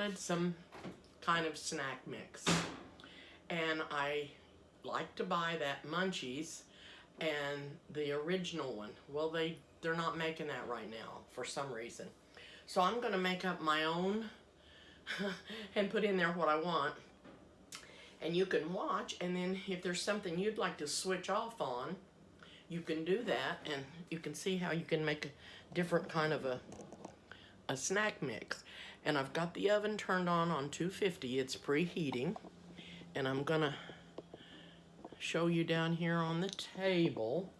wanted some kind of snack mix. And I like to buy that Munchies and the original one. Well, they're not making that right now for some reason. So I'm going to make up my own and put in there what I want. And you can watch, and then if there's something you'd like to switch off on, you can do that, and you can see how you can make a different kind of a snack mix. And I've got the oven turned on 250. It's preheating, and I'm gonna show you down here on the table.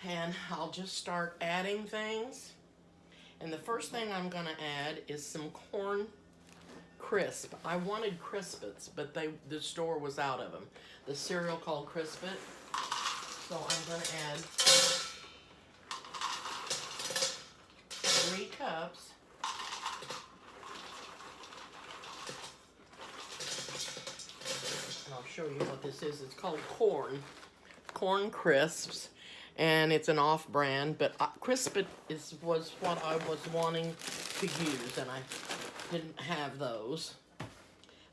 And I'll just start adding things. And the first thing I'm gonna add is some corn crisp. I wanted Crispits, but the store was out of them. The cereal called Crispit. So I'm going to add 3 cups. And I'll show you what this is. It's called corn crisps, and it's an off-brand, but Crispit was what I was wanting to use, and I didn't have those.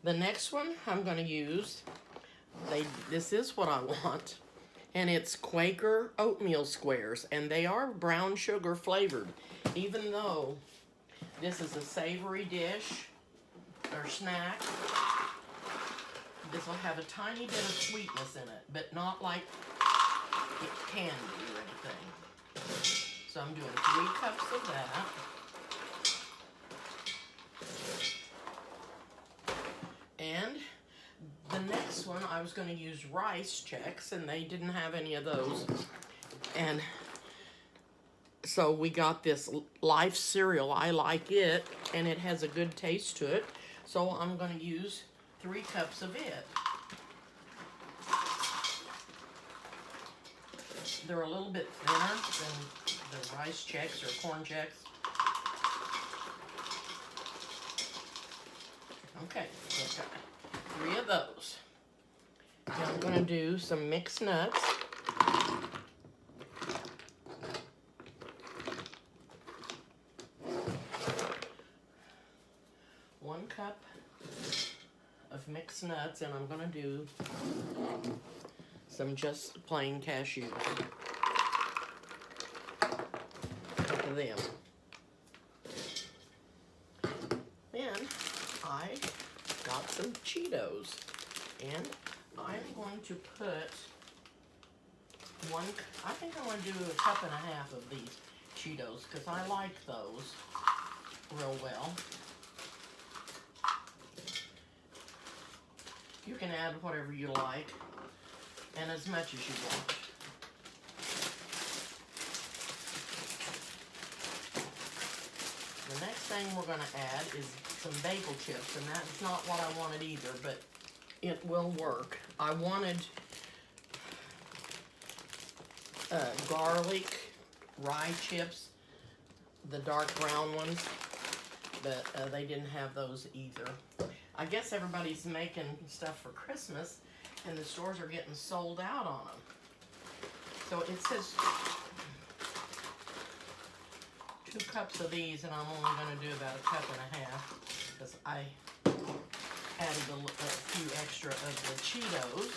The next one I'm going to use, this is what I want, and it's Quaker oatmeal squares, and they are brown sugar flavored, even though this is a savory dish or snack. This will have a tiny bit of sweetness in it, but not like it can be or anything. So I'm doing 3 cups of that. And the next one, I was going to use rice checks, and they didn't have any of those. And so we got this Life cereal. I like it, and it has a good taste to it. So I'm going to use 3 cups of it. They're a little bit thinner than the rice checks or corn checks. Okay, so I've got 3 of those. Now I'm going to do some mixed nuts. One cup of mixed nuts, and I'm going to do some just plain cashews. Look at them. Then I got some Cheetos, and I'm going to put I think I'm going to do 1.5 cups of these Cheetos, because I like those real well. You can add whatever you like, and as much as you want. The next thing we're going to add is some bagel chips, and that's not what I wanted either, but it will work. I wanted garlic rye chips, the dark brown ones, but they didn't have those either. I guess everybody's making stuff for Christmas, and the stores are getting sold out on them. So it says 2 cups of these, and I'm only going to do about 1.5 cups, because I added a few extra of the Cheetos.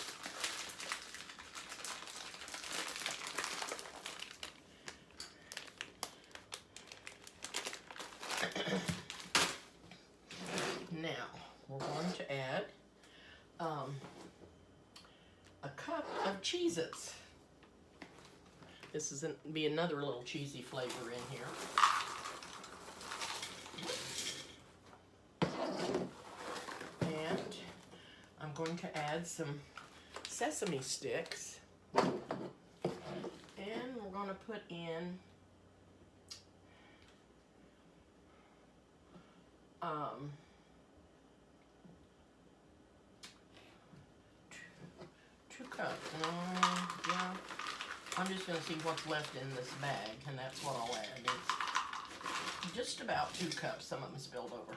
Now, we're going to add a cup of Cheez-Its. This is be another little cheesy flavor in here. And I'm going to add some sesame sticks. And we're going to put in two cups. Yeah. I'm just going to see what's left in this bag, and that's what I'll add. It's just about 2 cups. Some of them spilled over.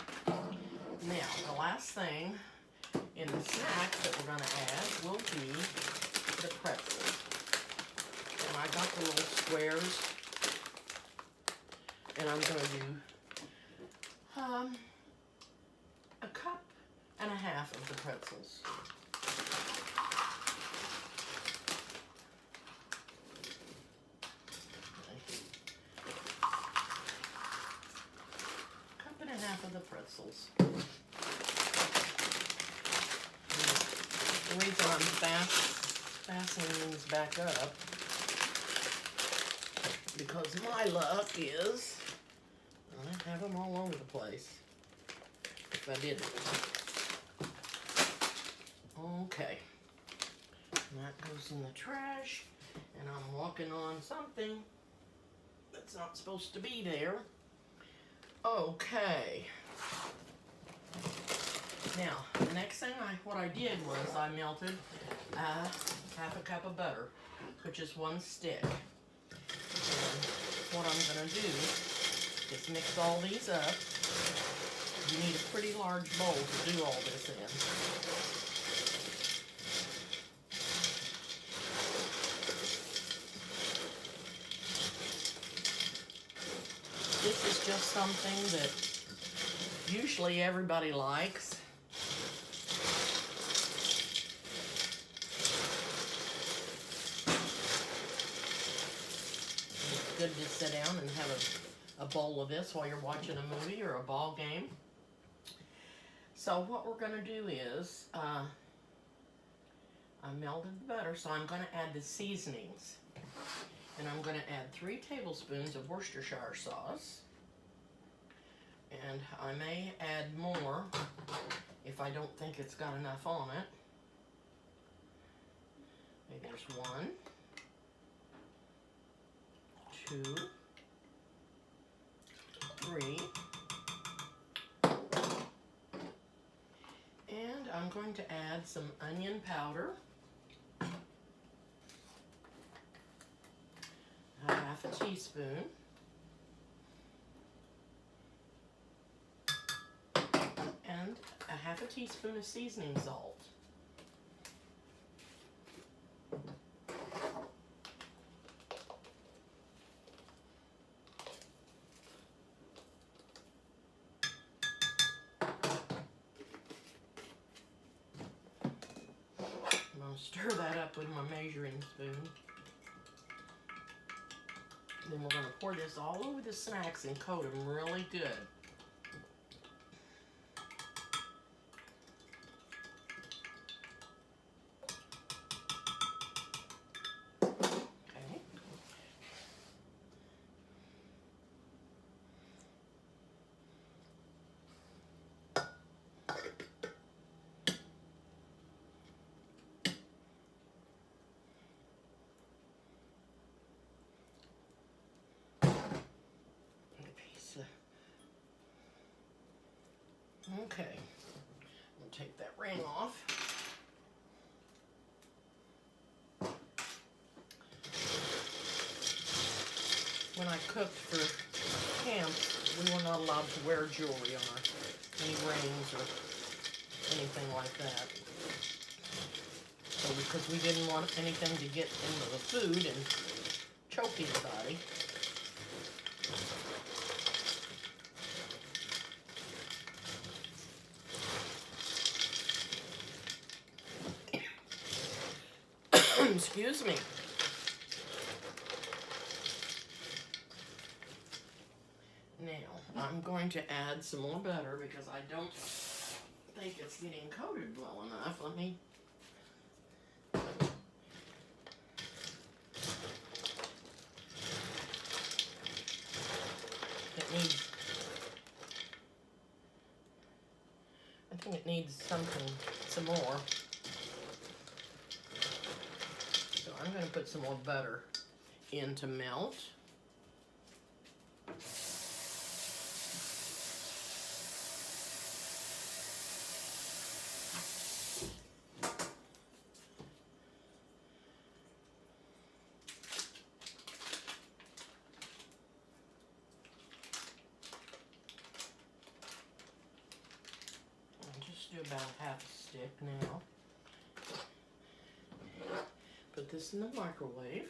Now, the last thing in the snack that we're going to add will be the pretzels. And I got the little squares, and I'm going to do the pretzels. Cup and a half of the pretzels. The reason I'm fastening these back up, because my luck is I have them all over the place. If I didn't. Okay. And that goes in the trash. And I'm walking on something that's not supposed to be there. Okay. Now, the next thing what I did was I melted half a cup of butter, which is 1 stick. And what I'm going to do is mix all these up. You need a pretty large bowl to do all this in. This is just something that usually everybody likes. It's good to sit down and have a bowl of this while you're watching a movie or a ball game. So what we're going to do is, I melted the butter, so I'm going to add the seasonings. And I'm going to add 3 tablespoons of Worcestershire sauce. And I may add more if I don't think it's got enough on it. Maybe there's 1, 2, 3. And I'm going to add some onion powder. Half a teaspoon. And a half a teaspoon of seasoning salt. I'm going to stir that up with my measuring spoon. Then we're going to pour this all over the snacks and coat them really good. Okay. Okay, I'm going to take that ring off. When I cooked for camp, we were not allowed to wear jewelry on any rings or anything like that. So because we didn't want anything to get into the food and choke anybody. Excuse me. Now, I'm going to add some more butter because I don't think it's getting coated well enough. Let me... I think it needs some more. So I'm going to put some more butter in to melt. Do about half a stick now. Put this in the microwave.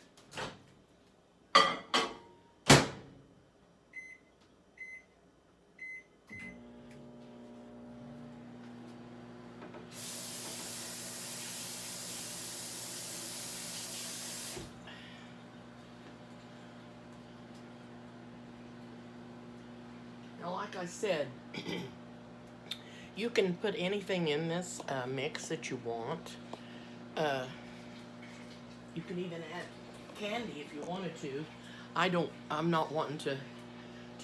like I said, you can put anything in this mix that you want. You can even add candy if you wanted to. I'm not wanting to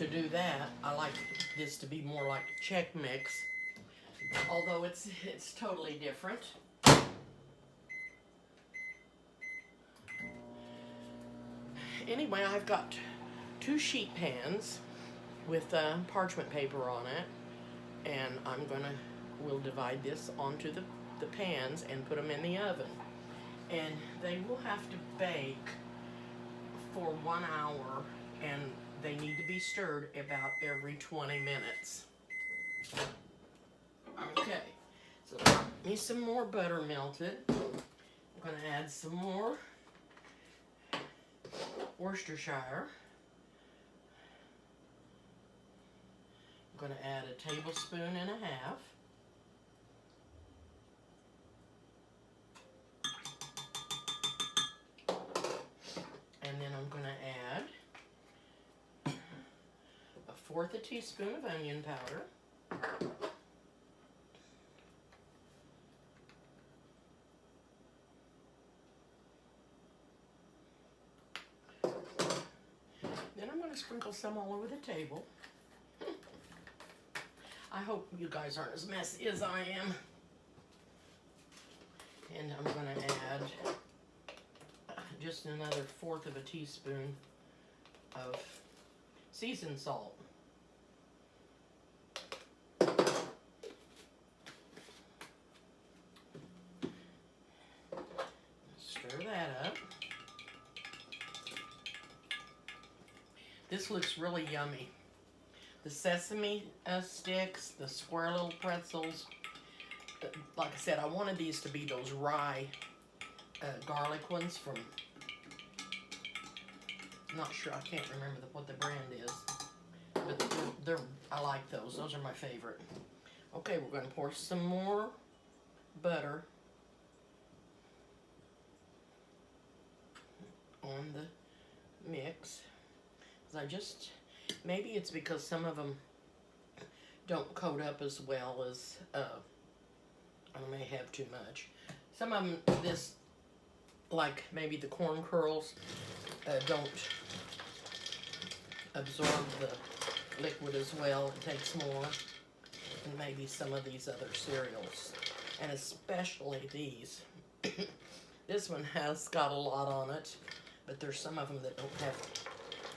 do that. I like this to be more like a Czech mix, although it's totally different. Anyway, I've got 2 sheet pans with parchment paper on it, and we'll divide this onto the pans and put them in the oven. And they will have to bake for 1 hour, and they need to be stirred about every 20 minutes. Okay, so got me some more butter melted. I'm going to add some more Worcestershire. I'm going to add a tablespoon and a half. And then I'm going to add 1/4 teaspoon of onion powder. Then I'm going to sprinkle some all over the table. I hope you guys aren't as messy as I am. And I'm going to add just another 1/4 teaspoon of seasoned salt. Stir that up. This looks really yummy. The sesame sticks, the square little pretzels. Like I said, I wanted these to be those rye garlic ones from, I'm not sure, I can't remember what the brand is. But I like those. Those are my favorite. Okay, we're going to pour some more butter on the mix. Maybe it's because some of them don't coat up as well as, I may have too much. Some of them, like maybe the corn kernels, don't absorb the liquid as well. It takes more than maybe some of these other cereals, and especially these. This one has got a lot on it, but there's some of them that don't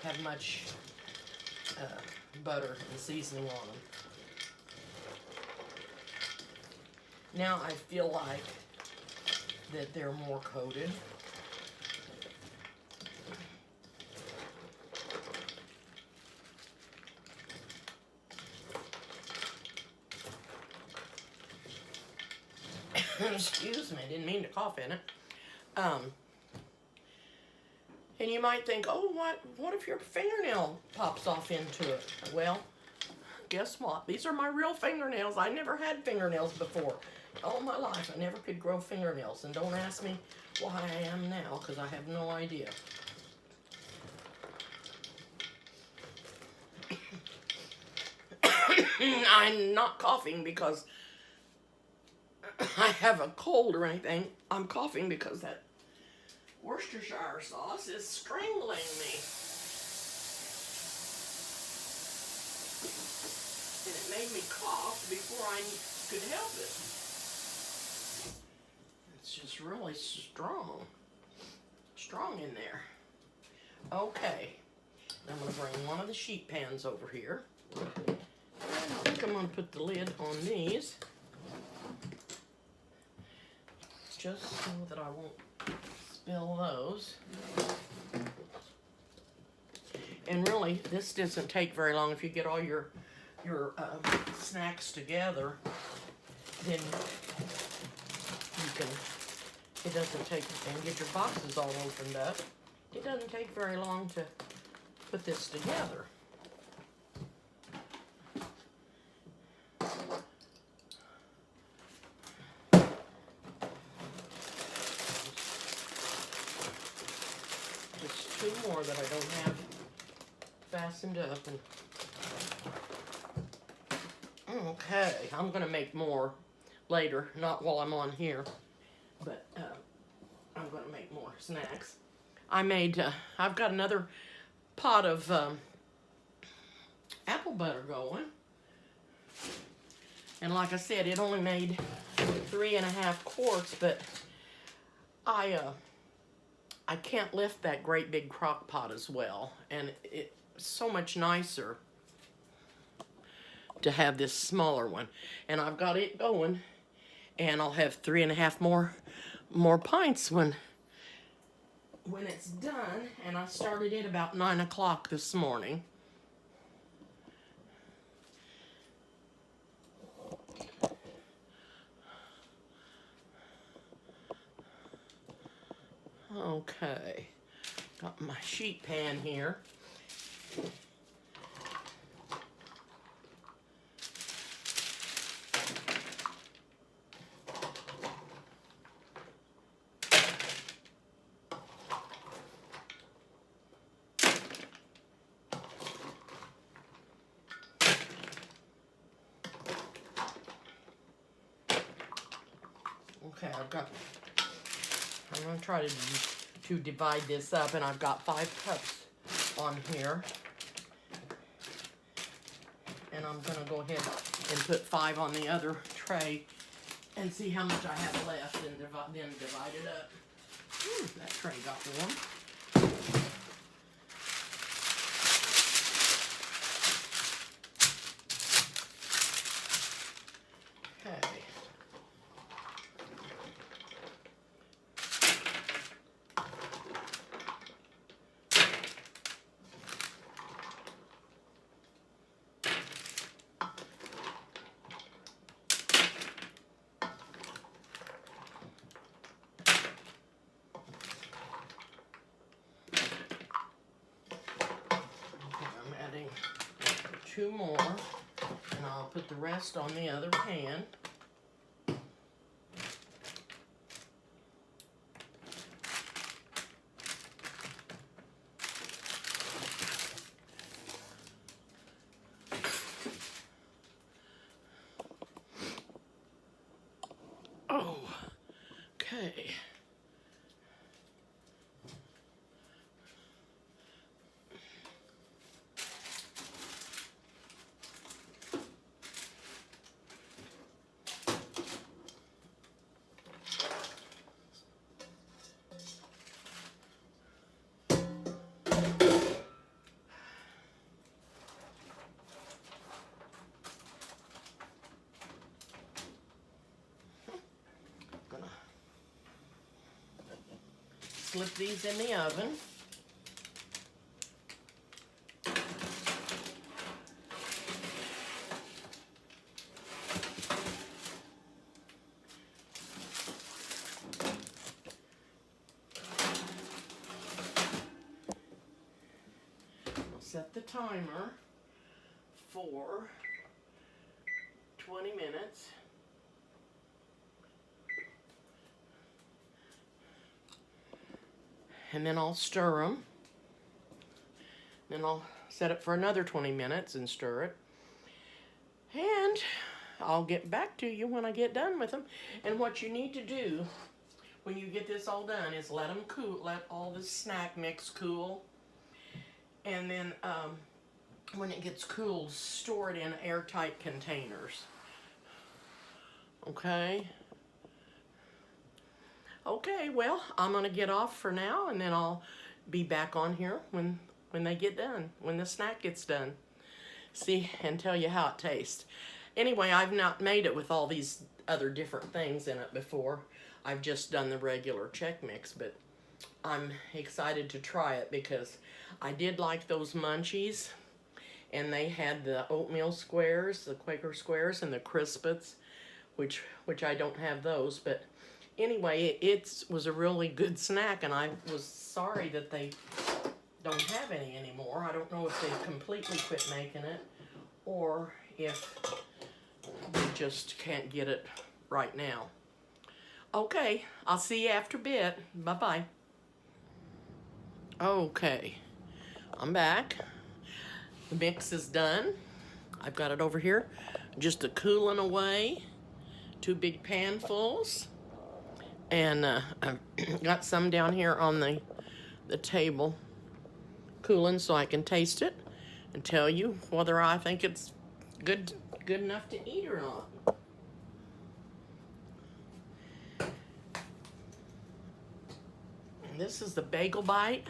have much butter and seasoning on them. Now I feel like that they're more coated. Excuse me, I didn't mean to cough in it. And you might think, oh, what if your fingernail pops off into it? Well, guess what? These are my real fingernails. I never had fingernails before. All my life, I never could grow fingernails. And don't ask me why I am now, because I have no idea. I'm not coughing because I have a cold or anything. I'm coughing because that Worcestershire sauce is strangling me. And it made me cough before I could help it. It's just really strong. Strong in there. Okay. I'm going to bring one of the sheet pans over here. And I think I'm going to put the lid on these, just so that I won't spill those. And really, this doesn't take very long. If you get all your snacks together, then you can, it doesn't take, and get your boxes all opened up. It doesn't take very long to put this together. Just 2 more that I don't have fastened up, and Okay, I'm gonna make more later, not while I'm on here, but I'm gonna make more snacks. I've got another pot of apple butter going. And like I said, it only made 3.5 quarts, but I can't lift that great big crock pot as well. And it's so much nicer to have this smaller one. And I've got it going, and I'll have 3.5 more pints when it's done. And I started it about 9 o'clock this morning. Okay, got my sheet pan here. Okay, I'm going to try to divide this up, and I've got 5 cups on here. And I'm going to go ahead and put 5 on the other tray and see how much I have left, and then divide it up. Ooh, that tray got warm. Okay. I'm adding 2 more, and I'll put the rest on the other pan. Oh, okay. Slip these in the oven. I'll set the timer for 20 minutes. And then I'll stir them. Then I'll set it for another 20 minutes and stir it. And I'll get back to you when I get done with them. And what you need to do when you get this all done is let them cool, let all the snack mix cool. And then when it gets cooled, store it in airtight containers. Okay? Okay, well, I'm going to get off for now, and then I'll be back on here when they get done, when the snack gets done. See, and tell you how it tastes. Anyway, I've not made it with all these other different things in it before. I've just done the regular Chex Mix, but I'm excited to try it because I did like those Munchies, and they had the oatmeal squares, the Quaker squares, and the Crispets, which I don't have those, but anyway, it was a really good snack, and I was sorry that they don't have any anymore. I don't know if they've completely quit making it or if they just can't get it right now. Okay, I'll see you after a bit. Bye-bye. Okay, I'm back. The mix is done. I've got it over here just a cooling away. 2 big panfuls. And I've got some down here on the table cooling so I can taste it and tell you whether I think it's good enough to eat or not. And this is the bagel bite.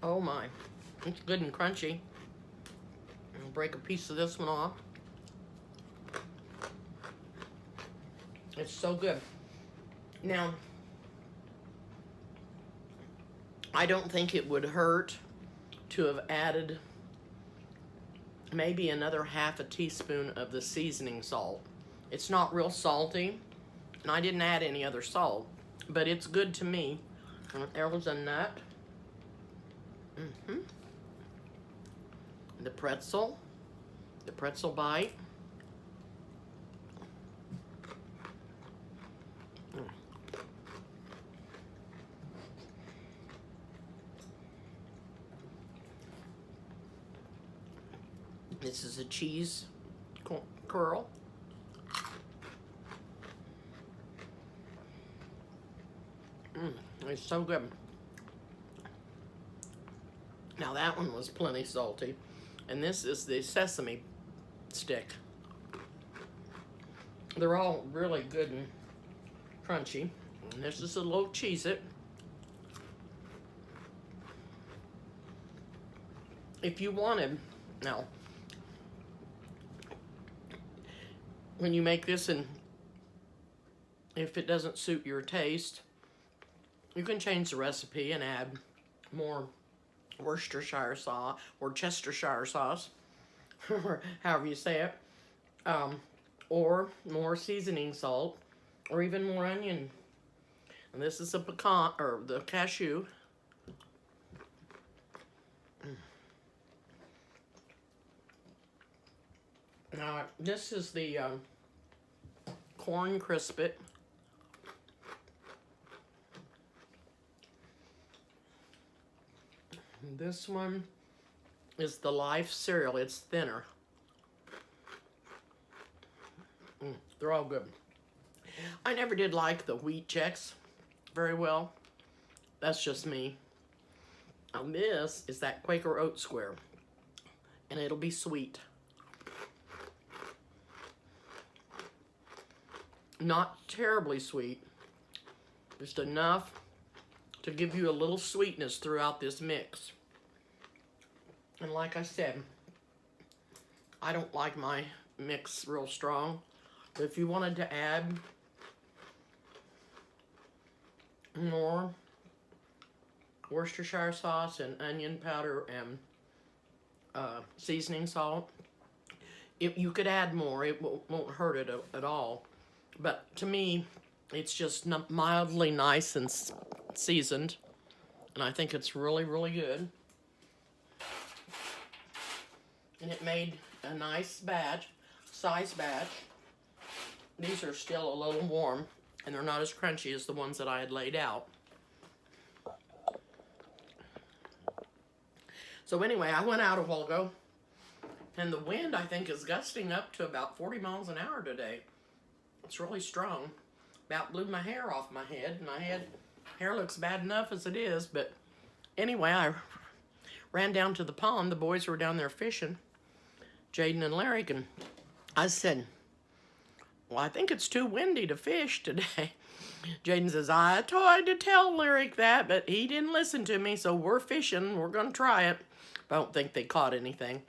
Oh my, it's good and crunchy. I'll break a piece of this one off. It's so good. Now, I don't think it would hurt to have added maybe another half a teaspoon of the seasoning salt. It's not real salty, and I didn't add any other salt, but it's good to me. And there was a nut. The pretzel bite. This is a cheese curl. It's so good. Now that one was plenty salty. And this is the sesame stick. They're all really good and crunchy. And this is a little Cheez-It. If you wanted, now, when you make this, and if it doesn't suit your taste, you can change the recipe and add more Worcestershire sauce or Chestershire sauce, or however you say it, or more seasoning salt, or even more onion. And this is a pecan, or the cashew. Now, this is the corn crispet. This one is the Life cereal. It's thinner. They're all good. I never did like the wheat checks very well. That's just me. Now this is that Quaker Oat Square, and it'll be sweet. Not terribly sweet, just enough to give you a little sweetness throughout this mix. And like I said, I don't like my mix real strong, but if you wanted to add more Worcestershire sauce and onion powder and seasoning salt, you could add more. It won't hurt it at all. But to me, it's just mildly nice and seasoned, and I think it's really, really good. And it made a nice size batch. These are still a little warm, and they're not as crunchy as the ones that I had laid out. So anyway, I went out a while ago, and the wind, I think, is gusting up to about 40 miles an hour today. It's really strong. About blew my hair off my head, and my hair looks bad enough as it is, but anyway, I ran down to the pond. The boys were down there fishing, Jaden and Larry, and I said, well, I think it's too windy to fish today. Jaden says, I tried to tell Lyric that, but he didn't listen to me, so we're fishing. We're going to try it. I don't think they caught anything.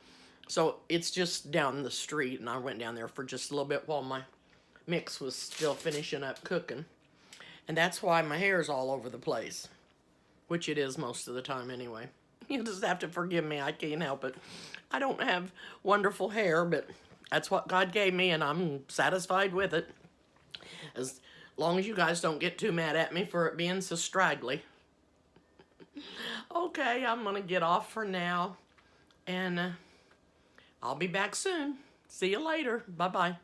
So it's just down the street, and I went down there for just a little bit while my mix was still finishing up cooking. And that's why my hair's all over the place, which it is most of the time anyway. You just have to forgive me. I can't help it. I don't have wonderful hair, but that's what God gave me, and I'm satisfied with it. As long as you guys don't get too mad at me for it being so straggly. Okay, I'm going to get off for now, and I'll be back soon. See you later. Bye-bye.